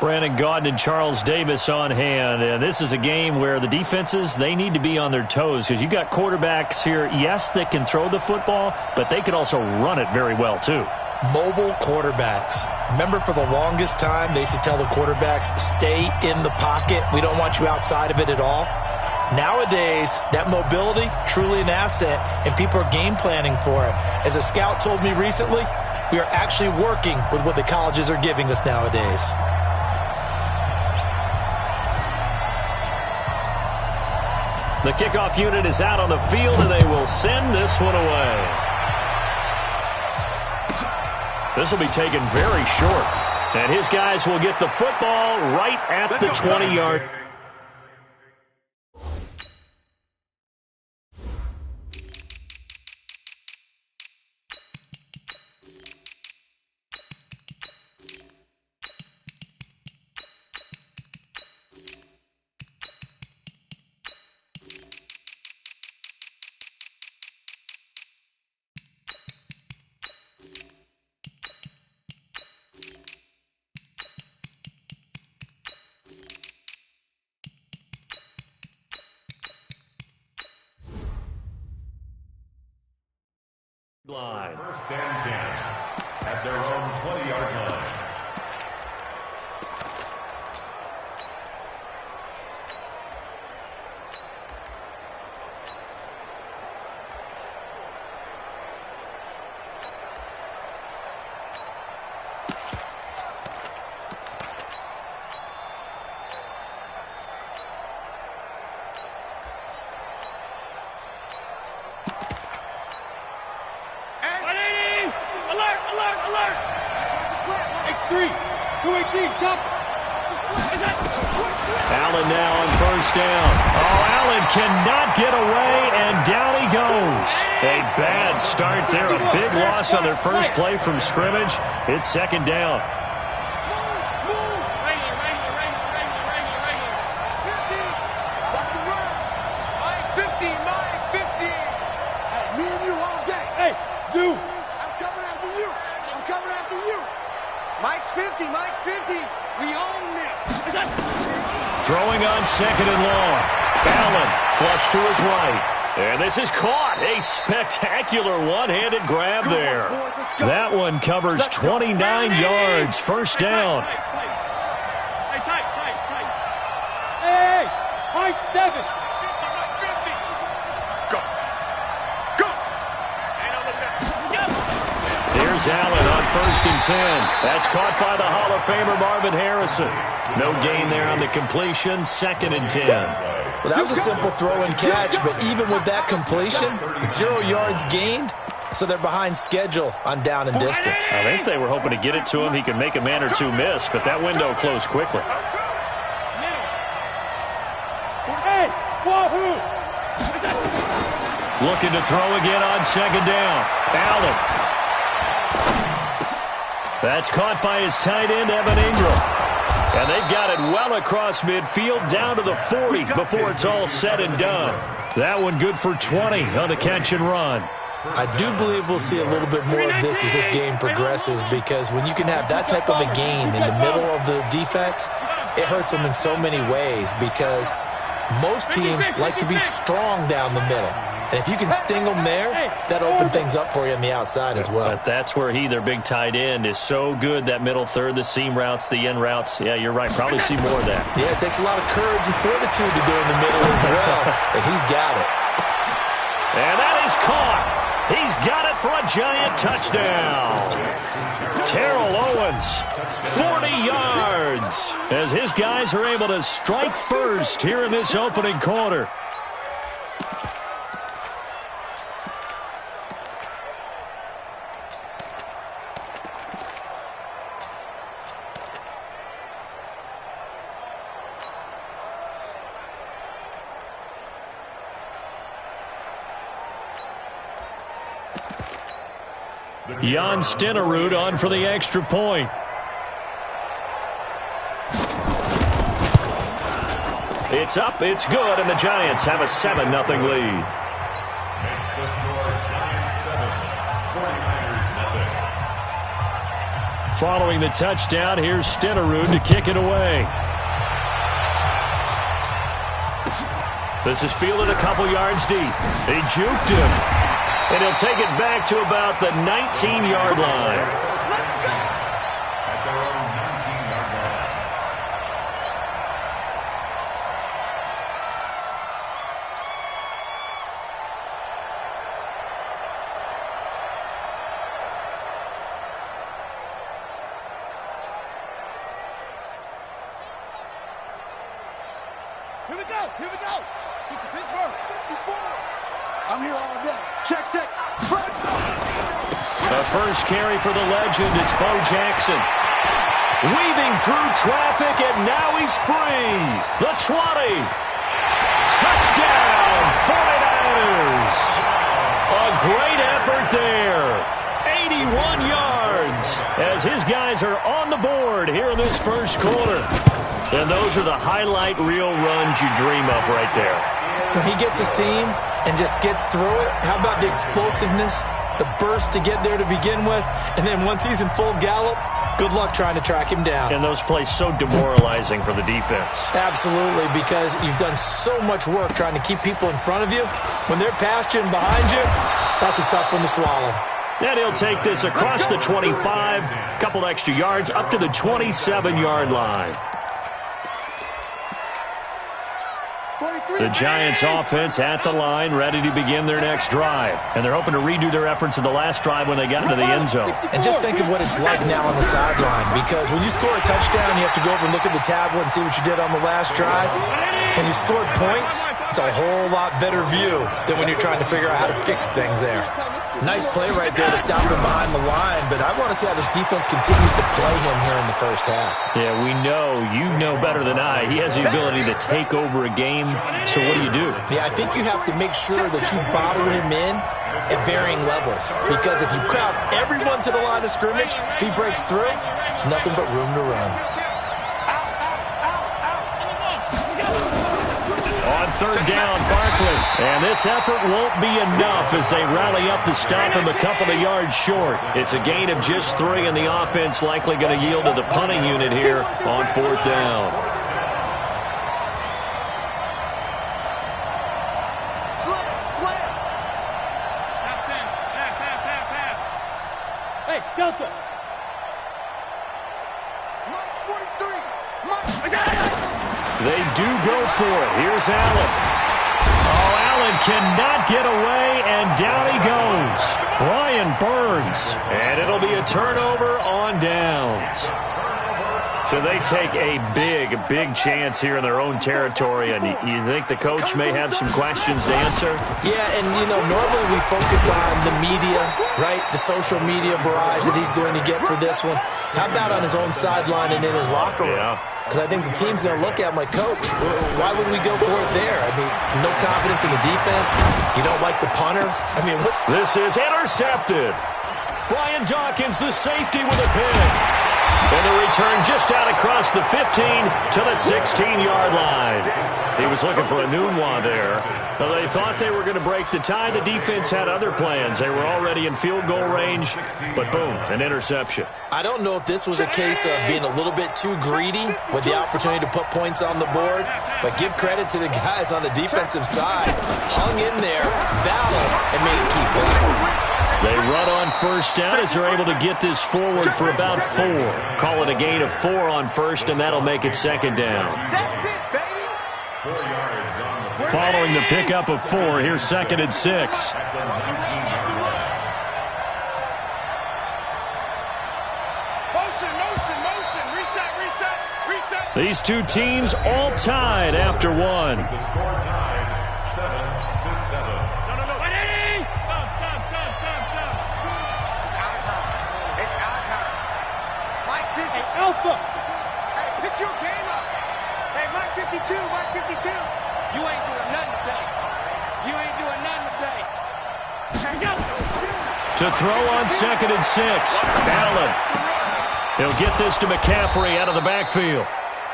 Brandon Gaudin and Charles Davis on hand. And this is a game where the defenses, they need to be on their toes because you got quarterbacks here, yes, that can throw the football, but they can also run it very well too. Mobile quarterbacks. Remember, for the longest time, they used to tell the quarterbacks, stay in the pocket. We don't want you outside of it at all. Nowadays, that mobility, truly an asset, and people are game planning for it. As a scout told me recently, we are actually working with what the colleges are giving us nowadays. The kickoff unit is out on the field, and they will send this one away. This will be taken very short. And his guys will get the football right at the 20-yard. Line. First and 10 at their own 20-yard line. Allen now on first down. Oh, Allen cannot get away, and down he goes. A bad start there. A big loss on their first play from scrimmage. It's second down. Throwing on second and long. Allen flush to his right. And this is caught. A spectacular one-handed grab there. That one covers 29 yards. First down. Hey, high 7. Here's Allen on first and 10. That's caught by the Hall of Famer Marvin Harrison. No gain there on the completion. Second and 10. Well, that was a simple throw and catch, but even with that completion, 0 yards gained, so they're behind schedule on down and distance. I think they were hoping to get it to him. He could make a man or two miss, but that window closed quickly. Looking to throw again on second down. Allen. That's caught by his tight end, Evan Ingram. And they've got it well across midfield, down to the 40 before it's all said and done. That one good for 20 on the catch and run. I do believe we'll see a little bit more of this as this game progresses, because when you can have that type of a gain in the middle of the defense, it hurts them in so many ways, because most teams like to be strong down the middle. And if you can sting them there, that'll open things up for you on the outside as well. But that's where their big tight end, is so good, that middle third, the seam routes, the end routes. Yeah, you're right. Probably see more of that. Yeah, it takes a lot of courage and fortitude to go in the middle as well, and he's got it. And that is caught. He's got it for a giant touchdown. Terrell Owens, 40 yards, as his guys are able to strike first here in this opening quarter. Jan Stenerud on for the extra point. It's up, it's good, and the Giants have a 7-0 lead. Makes the score Giants 7, 49ers nothing. Following the touchdown, here's Stenerud to kick it away. This is fielded a couple yards deep. He juked him. And he'll take it back to about the 19-yard line. Here we go. Here we go. Keep the Pittsburgh. 54. I'm here all day. Check, check. The first carry for the legend. It's Bo Jackson. Weaving through traffic, and now he's free. The 20. Touchdown, 49ers. A great effort there. 81 yards as his guys are on the board here in this first quarter. And those are the highlight reel runs you dream of right there. When he gets a seam and just gets through it, how about the explosiveness, the burst to get there to begin with, and then once he's in full gallop, good luck trying to track him down. And those plays so demoralizing for the defense. Absolutely, because you've done so much work trying to keep people in front of you. When they're past you and behind you, that's a tough one to swallow. And he'll take this across the 25, a couple extra yards, up to the 27-yard line. The Giants offense at the line, ready to begin their next drive. And they're hoping to redo their efforts of the last drive when they got into the end zone. And just think of what it's like now on the sideline, because when you score a touchdown, you have to go over and look at the tablet and see what you did on the last drive. When you scored points, it's a whole lot better view than when you're trying to figure out how to fix things there. Nice play right there to stop him behind the line, but I want to see how this defense continues to play him here in the first half. Yeah, we know, you know better than I, he has the ability to take over a game, so what do? Yeah, I think you have to make sure that you bottle him in at varying levels, because if you crowd everyone to the line of scrimmage, if he breaks through, it's nothing but room to run. On third down, Barkley. And this effort won't be enough as they rally up to stop him a couple of yards short. It's a gain of just 3, and the offense likely going to yield to the punting unit here on fourth down. Slam. Hey, Delta. Mike 43. They do go for it. Here's Allen. Oh, Allen cannot get away, and down he goes. Brian Burns. And it'll be a turnover on downs. So they take a big chance here in their own territory, and you think the coach may have some questions to answer? Yeah, and, normally we focus on the media, right, the social media barrage that he's going to get for this one. How about on his own sideline and in his locker room? Yeah. Because I think the team's going to look at him like, Coach, why would we go for it there? I mean, no confidence in the defense. You don't like the punter? I mean, what? This is intercepted. Brian Dawkins, the safety, with a pick. And the return just out across the 15 to the 16-yard line. He was looking for a Nunwa there. Now, they thought they were going to break the tie. The defense had other plans. They were already in field goal range, but boom, an interception. I don't know if this was a case of being a little bit too greedy with the opportunity to put points on the board, but give credit to the guys on the defensive side. Hung in there, battled, and made a key play. They run on first down as they're able to get this forward for about 4. Call it a gain of 4 on first, and that'll make it second down. That's it, baby. 4 yards on the Following the pickup of 4, here's second and 6. Motion. Reset. These two teams all tied after 1. The score tied 7-7. Alpha. Hey, pick your game up. Hey, Mike 52. You ain't doing nothing today. Hang up. To throw on second and 6. Allen. He'll get this to McCaffrey out of the backfield.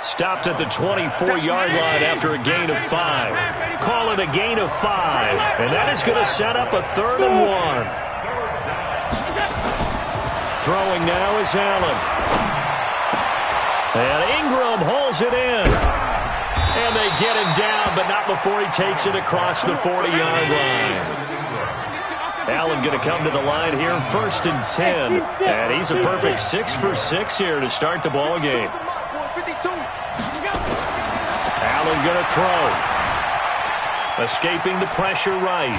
Stopped at the 24-yard line after a gain of 5. Call it a gain of 5. And that is going to set up a 3rd and 1. Throwing now is Allen. And Ingram hauls it in. And they get him down, but not before he takes it across the 40-yard line. Allen going to come to the line here, 1st and 10. And he's a perfect 6 for 6 here to start the ball game. Allen going to throw. Escaping the pressure right.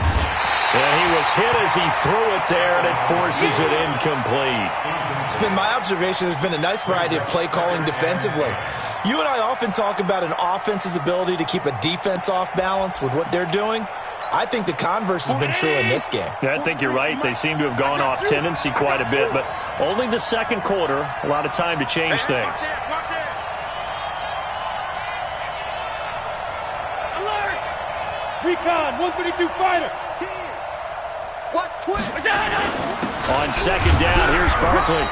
And he was hit as he threw it there, and it forces it incomplete. It's been my observation there's been a nice variety of play calling defensively. You and I often talk about an offense's ability to keep a defense off balance with what they're doing. I think the converse has been true in this game. Yeah, I think you're right. They seem to have gone off tendency quite a bit, but only the second quarter, a lot of time to change things. Alert! Recon, 132 fighter. Watch twist. On second down, here's Barkley.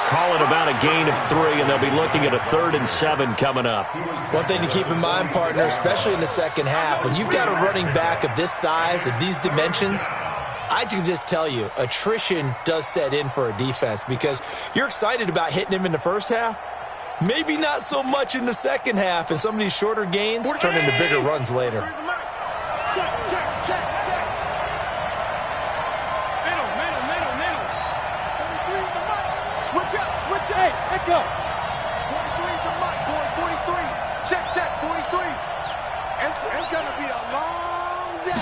Call it about a gain of 3, and they'll be looking at a 3rd and 7 coming up. One thing to keep in mind, partner, especially in the second half, when you've got a running back of this size, of these dimensions, I can just tell you, attrition does set in for a defense because you're excited about hitting him in the first half. Maybe not so much in the second half, and some of these shorter gains turn into bigger runs later. Check. Switch up. Hey, back up. 43 to Mike, boy, 43. Check, 43. It's going to be a long day.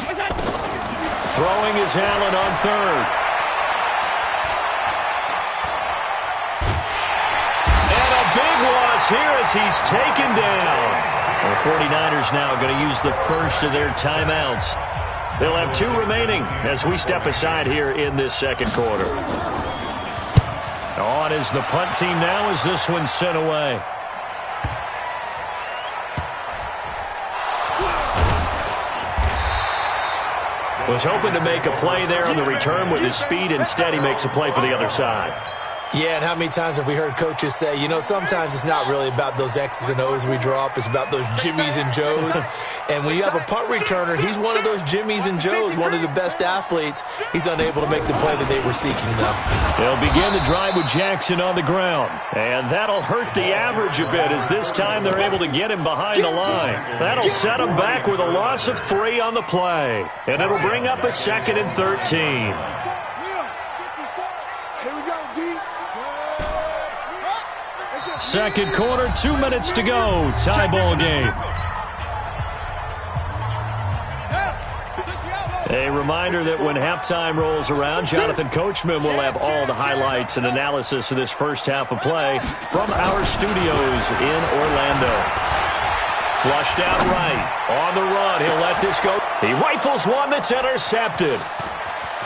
Throwing is Allen on 3rd. And a big loss here as he's taken down. The 49ers now going to use the first of their timeouts. They'll have 2 remaining as we step aside here in this second quarter. On is the punt team now as this one's sent away. Was hoping to make a play there on the return with his speed. Instead, he makes a play for the other side. Yeah, and how many times have we heard coaches say, you know, sometimes it's not really about those X's and O's we draw up. It's about those Jimmies and Joes. And when you have a punt returner, he's one of those Jimmies and Joes, one of the best athletes. He's unable to make the play that they were seeking, though. They'll begin the drive with Jackson on the ground. And that'll hurt the average a bit as this time they're able to get him behind the line. That'll set him back with a loss of 3 on the play. And it'll bring up a 2nd and 13. Second quarter, 2 minutes to go. Tie ball game. A reminder that when halftime rolls around, Jonathan Coachman will have all the highlights and analysis of this first half of play from our studios in Orlando. Flushed out right. On the run, he'll let this go. He rifles one that's intercepted.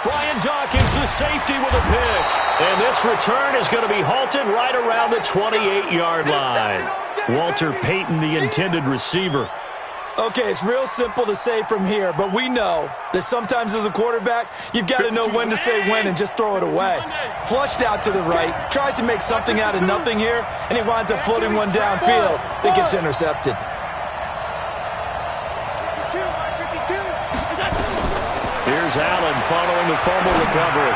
Brian Dawkins, the safety, with a pick. And this return is going to be halted right around the 28-yard line. Walter Payton, the intended receiver. Okay, it's real simple to say from here, but we know that sometimes as a quarterback, you've got to know when to say when and just throw it away. Flushed out to the right, tries to make something out of nothing here, and he winds up floating one downfield that gets intercepted. Here's Allen following the fumble recovery.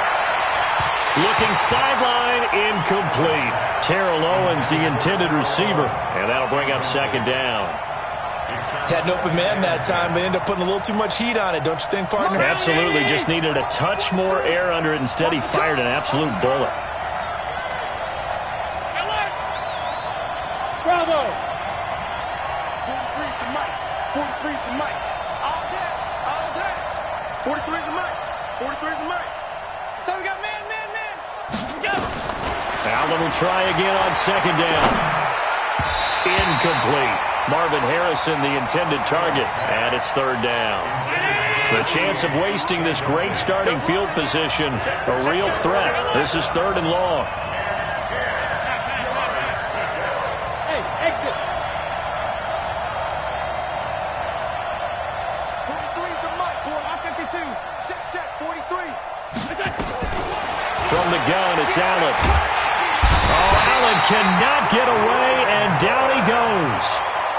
Looking sideline, incomplete. Terrell Owens, the intended receiver, and that'll bring up 2nd down. Had an open man that time, but ended up putting a little too much heat on it, don't you think, partner? Absolutely. Just needed a touch more air under it. Instead, he fired an absolute bullet. Bravo! 43's the Mike. 43's the Mike. All day. 43's the Mike. 43's the Mike. So we got man. Go! Allen will try again on 2nd down. Incomplete. Marvin Harrison, the intended target, and it's 3rd down. The chance of wasting this great starting field position, a real threat. This is 3rd and long. Hey, exit! 43's the Mike. 152. Check, 43. From the gun, it's Allen. Oh, Allen cannot get away, and down he goes.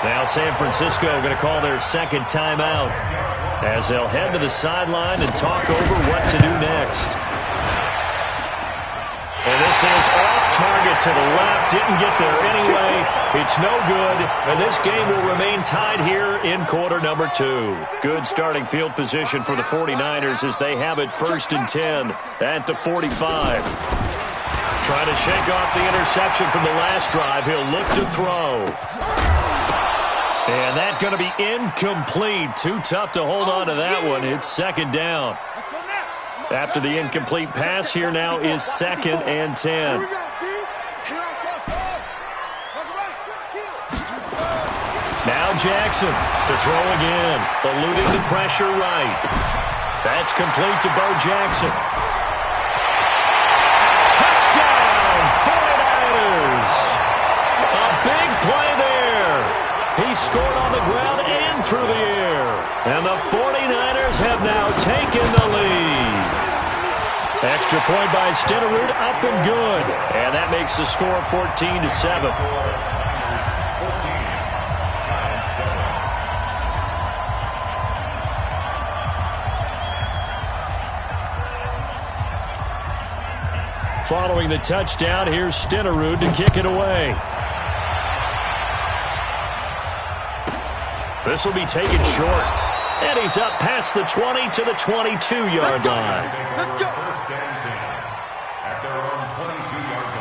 Now San Francisco going to call their 2nd timeout as they'll head to the sideline and talk over what to do next. And this is off target to the left. Didn't get there anyway. It's no good. And this game will remain tied here in quarter number 2. Good starting field position for the 49ers as they have it 1st and 10 at the 45. Trying to shake off the interception from the last drive. He'll look to throw. And that's going to be incomplete. Too tough to hold on to that one. It's 2nd down. After the incomplete pass, here now is 2nd and 10. Now Jackson to throw again. Eluding the pressure right. That's complete to Bo Jackson. Touchdown, 49ers. A big play there. He scored on the ground and through the air. And the 49ers have now taken the lead. Extra point by Stenerud, up and good. And that makes the score 14-7. Following the touchdown, here's Stenerud to kick it away. This will be taken short. And he's up past the 20 to the 22-yard line. Let's go. 1st and 10 at their own 22-yard line.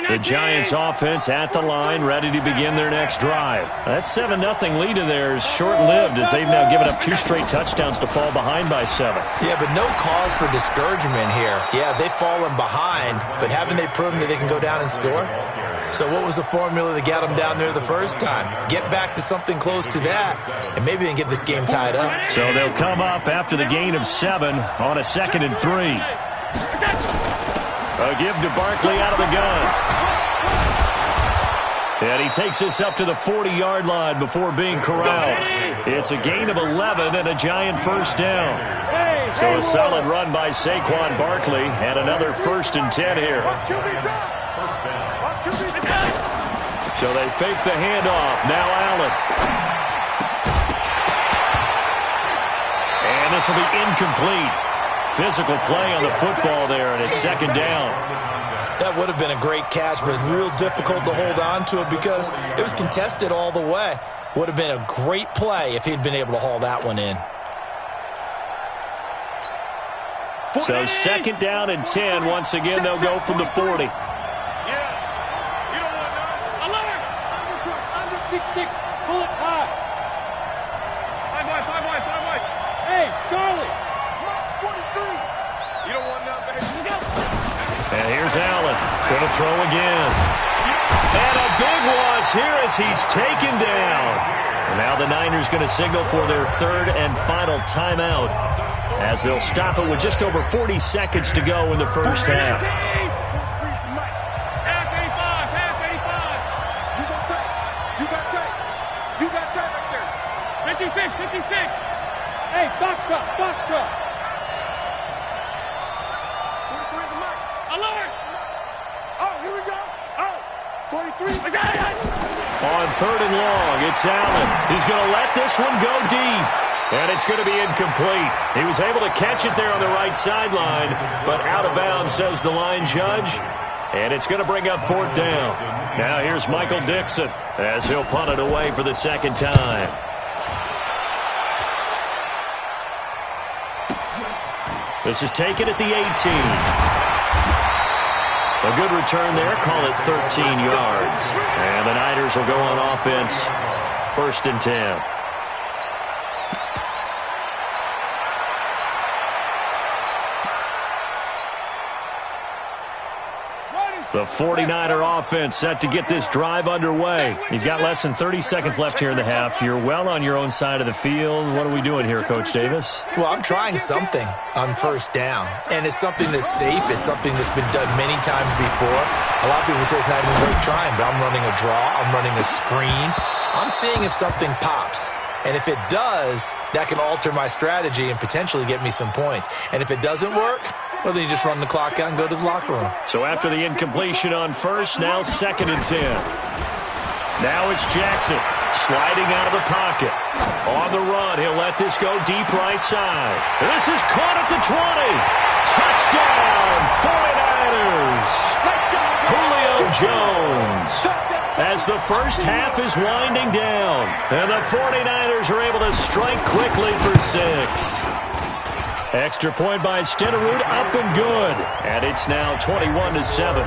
The Giants offense at the line, ready to begin their next drive. That 7-0 lead of theirs short-lived as they've now given up 2 straight touchdowns to fall behind by 7. Yeah, but no cause for discouragement here. Yeah, they've fallen behind, but haven't they proven that they can go down and score? So what was the formula that got them down there the first time? Get back to something close to that, and maybe they can get this game tied up. So they'll come up after the gain of 7 on a 2nd and 3. A give to Barkley out of the gun. And he takes this up to the 40-yard line before being corralled. It's a gain of 11 and a Giant 1st down. So a solid run by Saquon Barkley and another 1st and 10 here. So they fake the handoff. Now Allen. And this will be incomplete. Physical play on the football there, and it's 2nd down. That would have been a great catch, but it's real difficult to hold on to it because it was contested all the way. Would have been a great play if he'd been able to haul that one in. So 2nd down and 10. Once again, they'll go from the 40. Under 6'6", pull it high. 5 wide. Hey, Charlie. You don't want nothing. And here's Allen. Going to throw again. And a big loss here as he's taken down. And now the Niners going to signal for their 3rd and final timeout as they'll stop it with just over 40 seconds to go in the 1st half. Half 85. You got tight right there. 56. Hey, box truck. Oh, here we go. Oh, 43. On 3rd and long, it's Allen. He's going to let this one go deep. And it's going to be incomplete. He was able to catch it there on the right sideline, but out of bounds, says the line judge. And it's going to bring up 4th down. Now here's Michael Dixon as he'll punt it away for the 2nd time. This is taken at the 18. A good return there. Call it 13 yards. And the Niners will go on offense. 1st and 10. The 49er offense set to get this drive underway. You've got less than 30 seconds left here in the half. You're well on your own side of the field. What are we doing here, Coach Davis? Well, I'm trying something on 1st down, and it's something that's safe. It's something that's been done many times before. A lot of people say it's not even worth trying, but I'm running a draw. I'm running a screen. I'm seeing if something pops. And if it does, that can alter my strategy and potentially get me some points. And if it doesn't work, well, then you just run the clock out and go to the locker room. So after the incompletion on 1st, now 2nd and 10. Now it's Jackson. Sliding out of the pocket. On the run, he'll let this go deep right side. This is caught at the 20. Touchdown, 49ers. Julio Jones. As the first half is winding down, and the 49ers are able to strike quickly for 6. Extra point by Stenerud, up and good. And it's now 21-7.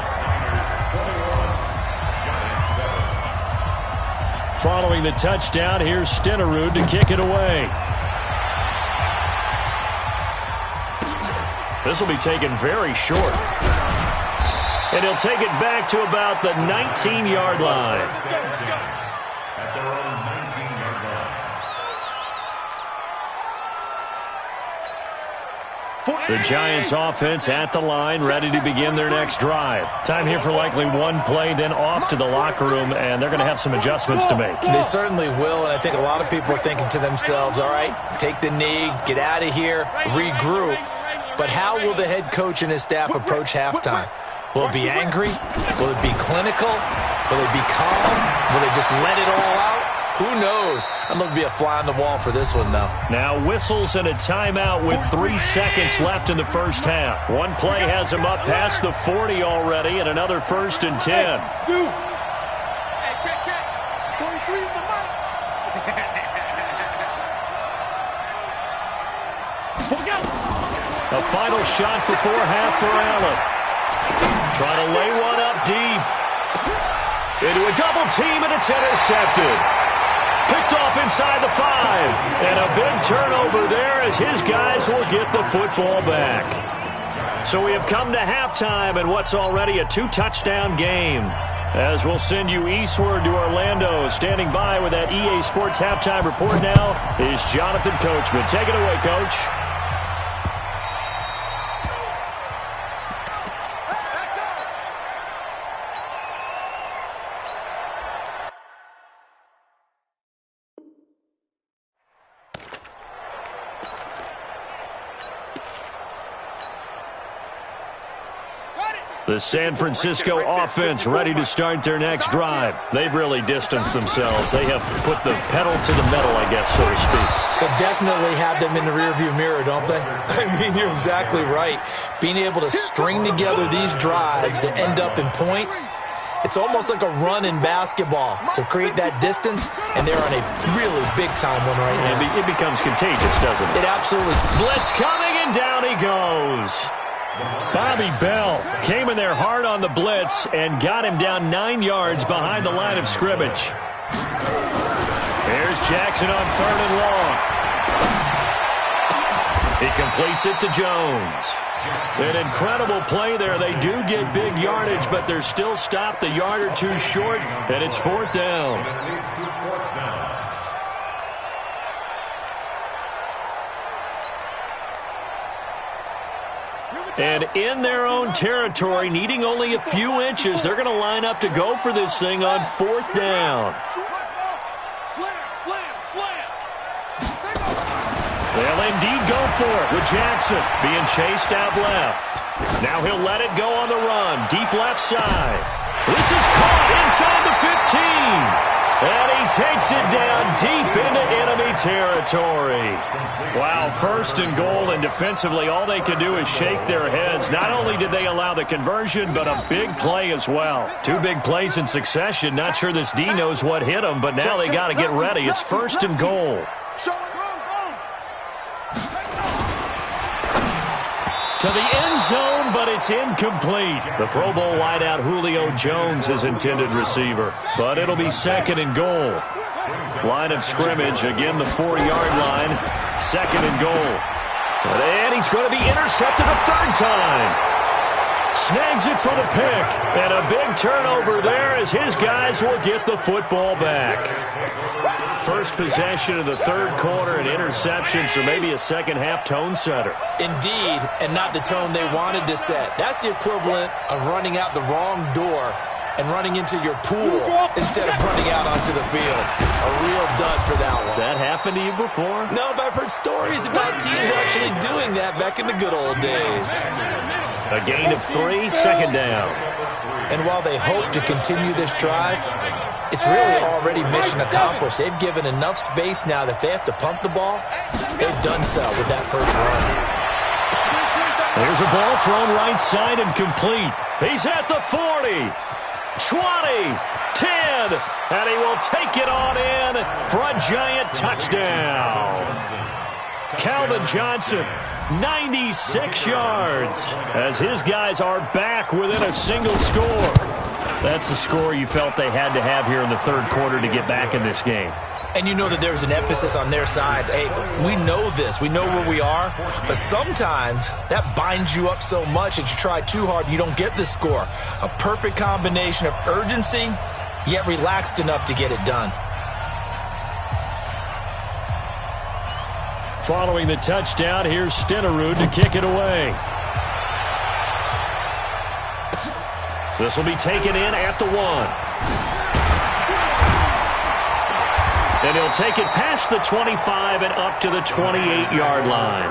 Following the touchdown, here's Stenerud to kick it away. This will be taken very short. And he'll take it back to about the 19-yard line. At their own 19-yard line. The Giants offense at the line, ready to begin their next drive. Time here for likely one play, then off to the locker room, and they're going to have some adjustments to make. They certainly will, and I think a lot of people are thinking to themselves, all right, take the knee, get out of here, regroup. But how will the head coach and his staff approach halftime? Will it be angry? Will it be clinical? Will it be calm? Will they just let it all out? Who knows? I'm going to be a fly on the wall for this one, though. Now whistles and a timeout with 3 seconds left in the first half. One play has him up past the 40 already, and another 1st and 10. Hey, check. 43 is the mic. A final shot before half for Allen. Trying to lay one up deep. Into a double team, and it's intercepted. Picked off inside the 5. And a big turnover there as his guys will get the football back. So we have come to halftime in what's already a 2-touchdown game. As we'll send you eastward to Orlando. Standing by with that EA Sports halftime report now is Jonathan Coachman. Take it away, Coach. The San Francisco offense ready to start their next drive. They've really distanced themselves. They have put the pedal to the metal, I guess, so to speak. So definitely have them in the rearview mirror, don't they? I mean, you're exactly right. Being able to string together these drives that end up in points, it's almost like a run in basketball to create that distance, and they're on a really big-time one right now. It becomes contagious, doesn't it? It absolutely. Blitz coming, and down he goes. Bobby Bell came in there hard on the blitz and got him down 9 yards behind the line of scrimmage. Here's Jackson on 3rd and long. He completes it to Jones. An incredible play there. They do get big yardage, but they're still stopped a yard or two short, and it's 4th down. It leads to 4th down. And in their own territory, needing only a few inches, they're going to line up to go for this thing on 4th down. Slam. They'll indeed go for it with Jackson being chased out left. Now he'll let it go on the run, deep left side. This is caught inside the 15. And he takes it down deep into enemy territory. Wow, 1st and goal, and defensively all they can do is shake their heads. Not only did they allow the conversion, but a big play as well. 2 big plays in succession. Not sure this D knows what hit him, but now they got to get ready. It's 1st and goal. To the end zone, but it's incomplete. The Pro Bowl wideout Julio Jones is intended receiver, but it'll be 2nd and goal. Line of scrimmage, again the 4-yard line, 2nd and goal. And he's going to be intercepted a 3rd time. Snags it for the pick, and a big turnover there as his guys will get the football back. First possession of the 3rd quarter, an interception, so maybe a second-half tone setter. Indeed, and not the tone they wanted to set. That's the equivalent of running out the wrong door and running into your pool instead of running out onto the field. A real dud for that one. Has that happened to you before? No, but I've heard stories about teams actually doing that back in the good old days. A gain of 3, 2nd down. And while they hope to continue this drive, it's really already mission accomplished. They've given enough space now that if they have to punt the ball, they've done so with that first run. There's a ball thrown right side and complete. He's at the 40, 20, 10, and he will take it on in for a giant touchdown. Calvin Johnson, 96 yards, as his guys are back within a single score. That's the score you felt they had to have here in the third quarter to get back in this game. And you know that there's an emphasis on their side. Hey, we know this. We know where we are. But sometimes that binds you up so much that you try too hard, you don't get the score. A perfect combination of urgency, yet relaxed enough to get it done. Following the touchdown, here's Stenerud to kick it away. This will be taken in at the 1. And he'll take it past the 25 and up to the 28-yard line.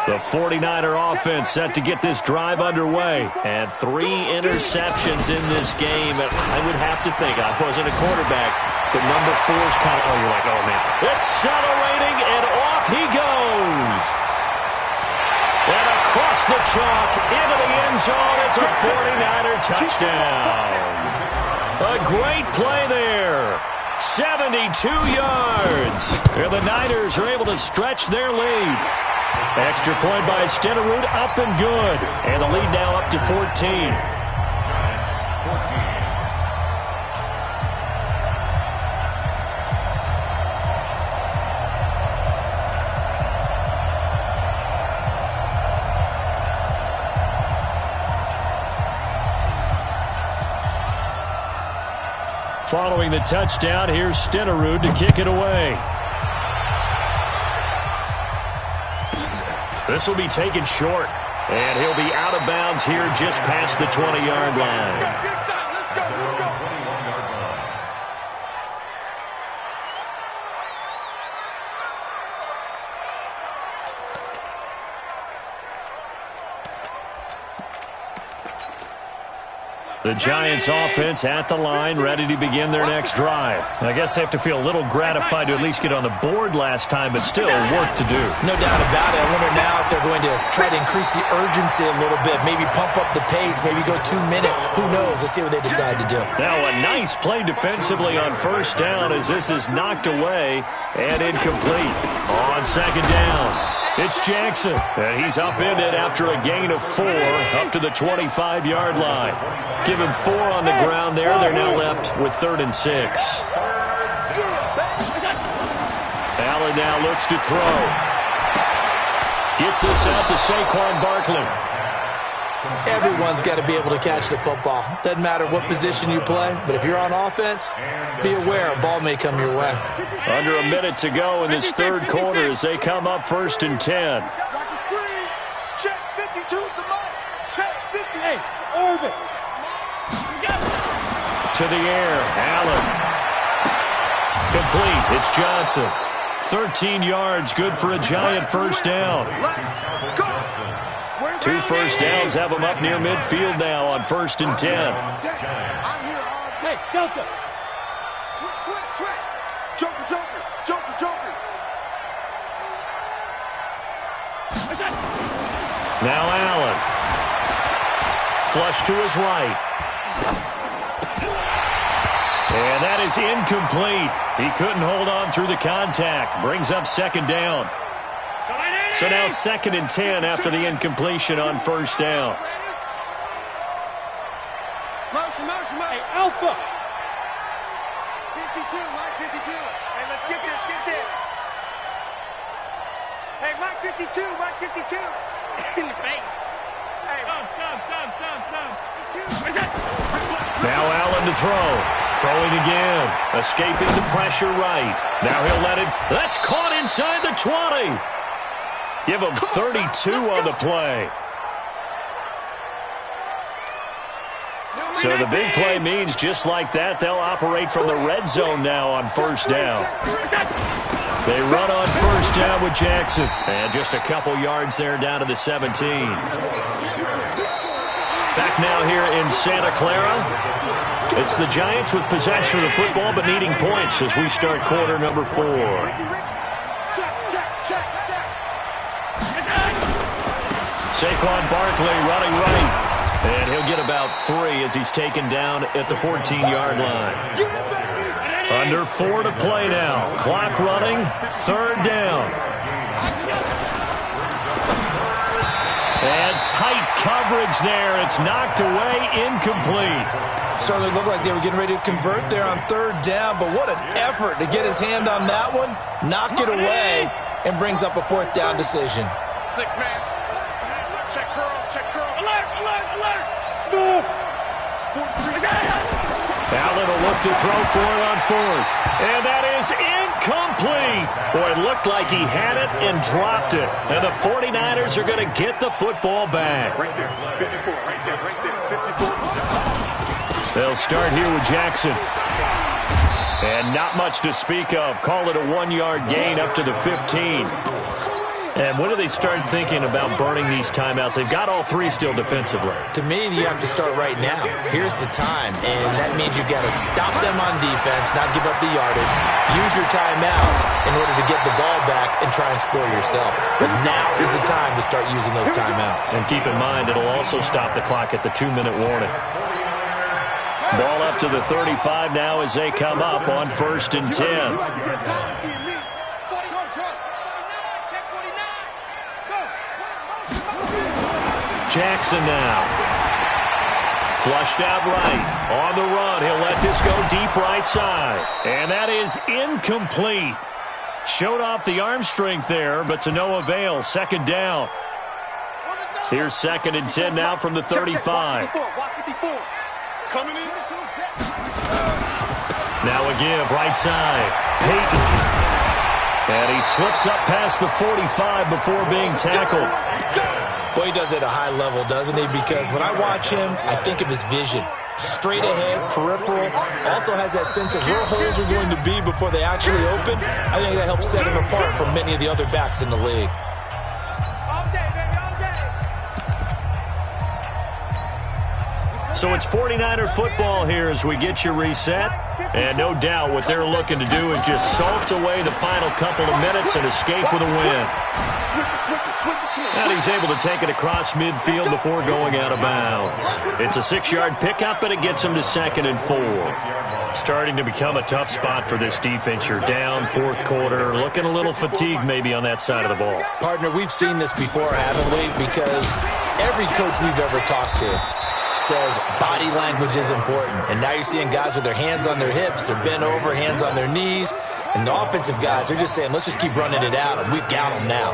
The 49er offense set to get this drive underway. And 3 interceptions in this game. And I would have to think, I wasn't a quarterback, but number 4's kind of, you're like, oh, man. Accelerating, and off he goes. And across the chalk, into the end zone, it's a 49er touchdown. A great play there. 72 yards. And the Niners are able to stretch their lead. Extra point by Stenerud, up and good. And the lead now up to 14. Following the touchdown, here's Stenerud to kick it away. This will be taken short, and he'll be out of bounds here just past the 20-yard line. The Giants offense at the line, ready to begin their next drive. I guess they have to feel a little gratified to at least get on the board last time, but still work to do. No doubt about it. I wonder now if they're going to try to increase the urgency a little bit, maybe pump up the pace, maybe go 2 minutes. Who knows? Let's see what they decide to do. Now a nice play defensively on first down as this is knocked away and incomplete. On second down, it's Jackson, and he's upended after a gain of 4 up to the 25-yard line. Give him 4 on the ground there. They're now left with 3rd and 6. Allen now looks to throw. Gets this out to Saquon Barkley. Everyone's got to be able to catch the football. Doesn't matter what position you play, but if you're on offense, be aware a ball may come your way. Under a minute to go in this third quarter as they come up 1st and 10. Watch the screen. Check 52 the mark. Check 50. Hey, orbit. To the air, Allen. Complete, it's Johnson. 13 yards, good for a giant first down. 2 first downs have them up near midfield now on 1st and 10. Hey, Delta. Switch. Joker. Now Allen. Flush to his right. And that is incomplete. He couldn't hold on through the contact. Brings up 2nd down. So now 2nd and 10 after the incompletion on 1st down. Motion. Hey, Alpha. 52, Mike 52. Hey, let's get this. Hey, Mike 52. In the face. Hey, stop. Now Allen to throw. Throwing again. Escaping the pressure right. Now he'll let it. That's caught inside the 20. Give him 32 on the play. So the big play means just like that, they'll operate from the red zone now on 1st down. They run on 1st down with Jackson. And just a couple yards there down to the 17. Back now here in Santa Clara. It's the Giants with possession of the football but needing points as we start quarter number 4. Saquon Barkley running right. And he'll get about 3 as he's taken down at the 14-yard line. Under 4 to play now. Clock running. 3rd down. And tight coverage there. It's knocked away, incomplete. Certainly looked like they were getting ready to convert there on 3rd down, but what an effort to get his hand on that one, knock it away, and brings up a 4th down decision. 6-man. Check curls, check curls. Alert, alert, alert. Stop. Allen will look to throw for it on 4th. And that is incomplete. Boy, it looked like he had it and dropped it. And the 49ers are going to get the football back. Right there, 54, right there, right there, 54. They'll start here with Jackson. And not much to speak of. Call it a 1-yard gain up to the 15. And when do they start thinking about burning these timeouts? They've got all 3 still defensively. To me, you have to start right now. Here's the time, and that means you've got to stop them on defense, not give up the yardage, use your timeouts in order to get the ball back and try and score yourself. But now is the time to start using those timeouts. And keep in mind, it'll also stop the clock at the 2-minute warning. Ball up to the 35 now as they come up on 1st and 10. Jackson now. Flushed out right. On the run. He'll let this go deep right side. And that is incomplete. Showed off the arm strength there, but to no avail. 2nd down. Here's 2nd and 10 now from the 35. Coming in. Now a give, right side. Peyton. And he slips up past the 45 before being tackled. Boy, he does it at a high level, doesn't he? Because when I watch him, I think of his vision. Straight ahead, peripheral. Also has that sense of where holes are going to be before they actually open. I think that helps set him apart from many of the other backs in the league. All day, baby, all day. So it's 49er football here as we get you reset. And no doubt what they're looking to do is just salt away the final couple of minutes and escape with a win. And he's able to take it across midfield before going out of bounds. It's a 6-yard pickup, and it gets him to 2nd and 4. Starting to become a tough spot for this defense. You're down 4th quarter, looking a little fatigued maybe on that side of the ball. Partner, we've seen this before, haven't we? Because every coach we've ever talked to says body language is important. And now you're seeing guys with their hands on their hips, they're bent over, hands on their knees. And the offensive guys, they're just saying, let's just keep running it out, and we've got them now.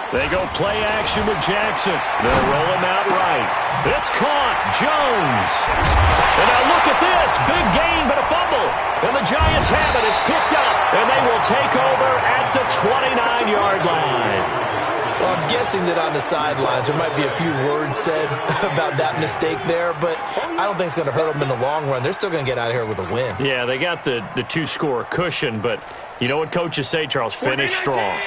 They go play action with Jackson. They'll roll him out right. It's caught. Jones. And now look at this. Big gain, but a fumble. And the Giants have it. It's picked up. And they will take over at the 29-yard line. Well, I'm guessing that on the sidelines there might be a few words said about that mistake there, but I don't think it's going to hurt them in the long run. They're still going to get out of here with a win. Yeah, they got the 2-score cushion, but you know what coaches say, Charles? Finish strong.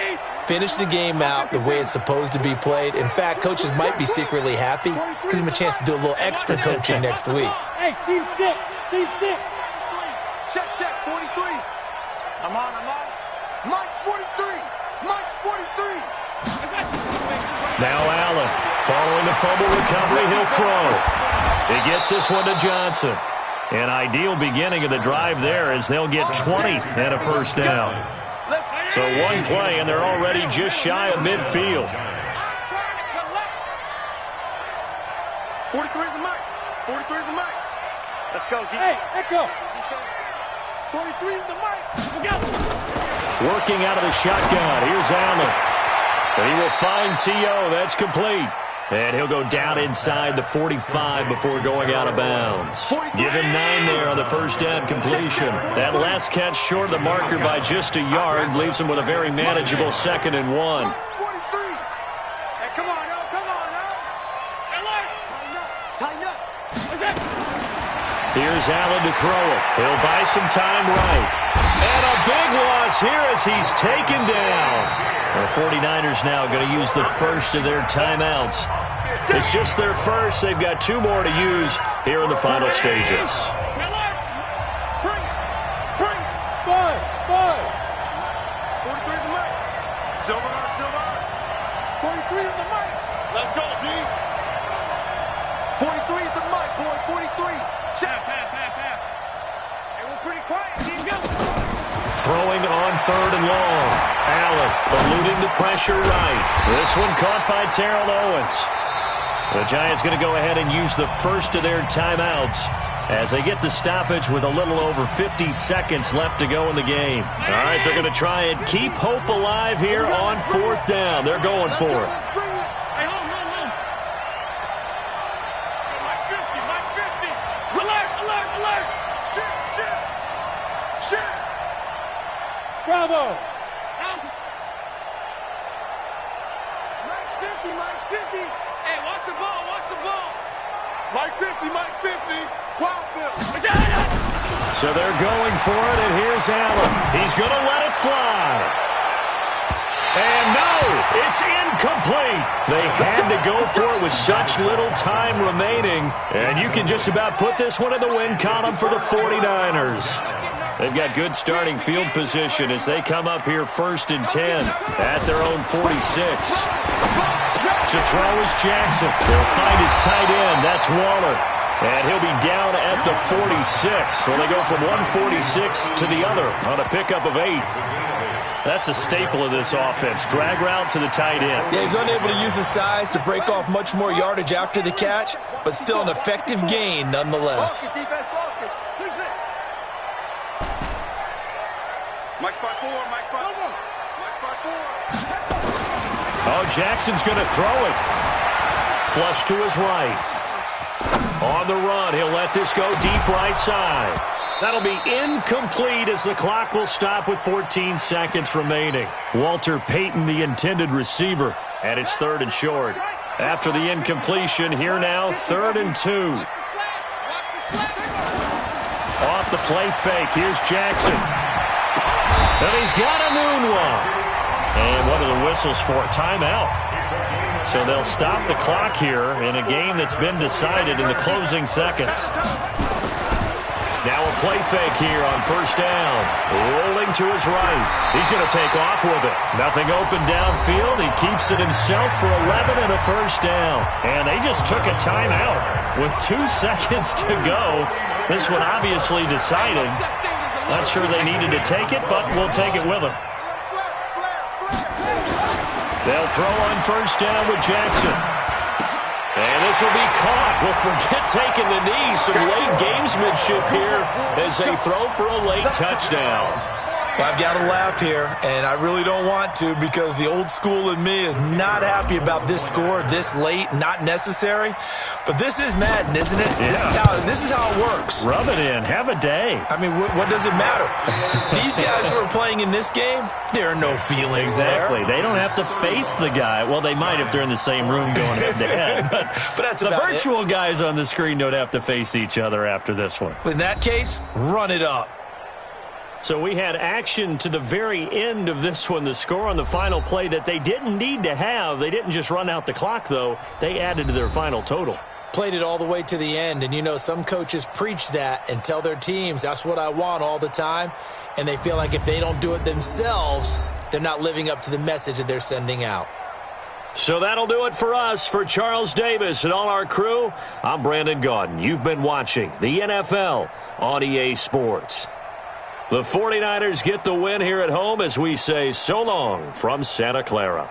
Finish the game out the way it's supposed to be played. In fact, coaches might be secretly happy. Gives them a chance to do a little extra coaching next week. Hey, Steve 6. Steve 6. Check, check, 43. I'm on. Mike's 43. Mike's 43. Now Allen, following the fumble recovery, he'll throw. He gets this one to Johnson. An ideal beginning of the drive there as they'll get 20 and a 1st down. So 1 play, and they're already just shy of midfield. 43 is the mic. 43 is the mic. Let's go, D. Hey, Echo. 43 is the mic. Working out of the shotgun. Here's Allen. And he will find T.O. That's complete. And he'll go down inside the 45 before going out of bounds. Give him 9 there on the 1st down completion. That last catch short of the marker by just a yard leaves him with a very manageable 2nd and 1. Hey, come on, now. Come on, now. Tighten up. Here's Allen to throw it. He'll buy some time right. And a big loss pass here as he's taken down. The 49ers now going to use the first of their timeouts. It's just their first. They've got 2 more to use here in the final stages. Let's go, D. 43 is the mic, boy. 43. Check. Hey, we're pretty quiet. Keep going. Throwing on 3rd and long. Allen eluding the pressure right. This one caught by Terrell Owens. The Giants going to go ahead and use the first of their timeouts as they get the stoppage with a little over 50 seconds left to go in the game. All right, they're going to try and keep hope alive here on 4th down. They're going for it. Hey, hold. Mike 50. Alert. Shit. Bravo. Mike's 50. Hey, watch the ball. Mike 50. Wild Bill. So they're going for it, and here's Allen. He's going to let it fly. And no, it's incomplete. They had to go for it with such little time remaining. And you can just about put this one in the win column for the 49ers. They've got good starting field position as they come up here 1st and 10 at their own 46. To throw is Jackson. They'll find his tight end. That's Waller. And he'll be down at the 46. So they go from 146 to the other on a pickup of 8. That's a staple of this offense. Drag route to the tight end. Yeah, he's unable to use his size to break off much more yardage after the catch, but still an effective gain nonetheless. Focus. Mike's by 4. Oh, Jackson's going to throw it. Flush to his right. On the run, he'll let this go deep right side. That'll be incomplete as the clock will stop with 14 seconds remaining. Walter Payton, the intended receiver, and it's 3rd and short. After the incompletion, here now, 3rd and 2. Off the play fake, here's Jackson. And he's got a noon one. And what are the whistles for? Timeout. So they'll stop the clock here in a game that's been decided in the closing seconds. Now a play fake here on 1st down. Rolling to his right. He's going to take off with it. Nothing open downfield. He keeps it himself for 11 and a 1st down. And they just took a timeout with 2 seconds to go. This one obviously decided. Not sure they needed to take it, but we'll take it with them. They'll throw on 1st down with Jackson. And this will be caught. Well, forget taking the knee. Some late gamesmanship here as they throw for a late touchdown. Well, I've got to laugh here, and I really don't want to because the old school in me is not happy about this score this late, not necessary. But this is Madden, isn't it? Yeah. This is how it works. Rub it in. Have a day. I mean, what does it matter? These guys who are playing in this game, there are no feelings Exactly. there. They don't have to face the guy. Well, they might if they're in the same room going head-to-head. But that's the about virtual guys on the screen don't have to face each other after this one. In that case, run it up. So we had action to the very end of this one. The score on the final play that they didn't need to have. They didn't just run out the clock, though. They added to their final total. Played it all the way to the end. And, you know, some coaches preach that and tell their teams, that's what I want all the time. And they feel like if they don't do it themselves, they're not living up to the message that they're sending out. So that'll do it for us. For Charles Davis and all our crew, I'm Brandon Gaudin. You've been watching the NFL on EA Sports. The 49ers get the win here at home as we say so long from Santa Clara.